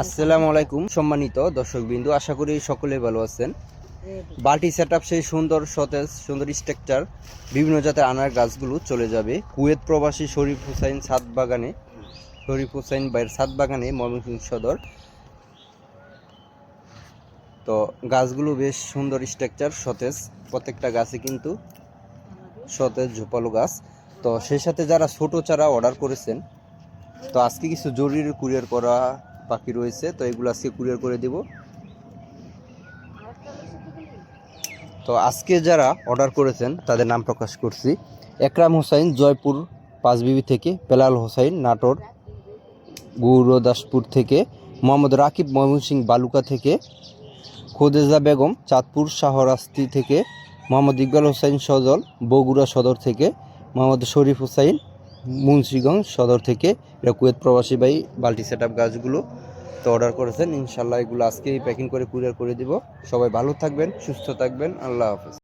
আসসালামু আলাইকুম সম্মানিত দর্শকবৃন্দু, আশা করি সকলে ভালো আছেন। বাল্টি সেটআপ সেই সুন্দর সতেজ সুন্দর স্ট্রাকচার বিভিন্ন জাতের আনার গাছগুলো চলে যাবে কুয়েত প্রবাসী শরীফ হুসাইন ছাদ বাগানে, শরীফ হুসাইন ভাইয়ের ছাদ বাগানে, ময়মনসিংহ সদর। তো গাছগুলো বেশ সুন্দর স্ট্রাকচার, সতেজ, প্রত্যেকটা গাছে কিন্তু সতেজ ঝোপালো গাছ। তো সেই সাথে যারা ছোট চারা অর্ডার করেছেন, তো আজকে কিছু জরুরি কুরিয়ার করা বাকি রয়েছে, তো এগুলো আজকে কুরিয়ার করে দেব। তো আজকে যারা অর্ডার করেছেন তাদের নাম প্রকাশ করছি: একরাম হোসাইন জয়পুর পাঁচবিবি থেকে, বেলাল হোসাইন নাটোর গুরুদাসপুর থেকে, মোহাম্মদ রাকিব ময়মনসিংহ বালুকা থেকে, খোদেজা বেগম চাঁদপুর শাহরাস্তি থেকে, মোহাম্মদ ইকবাল হোসাইন সজল বগুড়া সদর থেকে, মোহাম্মদ শরীফ হোসাইন মুন্সিগঞ্জ সদর থেকে। এটা কুয়েত প্রবাসী ভাই বাল্টি সেটআপ গাছগুলো তো অর্ডার করেছেন। ইনশাল্লাহ এগুলো আজকেই প্যাকিং করে কুরিয়ার করে দিব। সবাই ভালো থাকবেন, সুস্থ থাকবেন। আল্লাহ হাফেজ।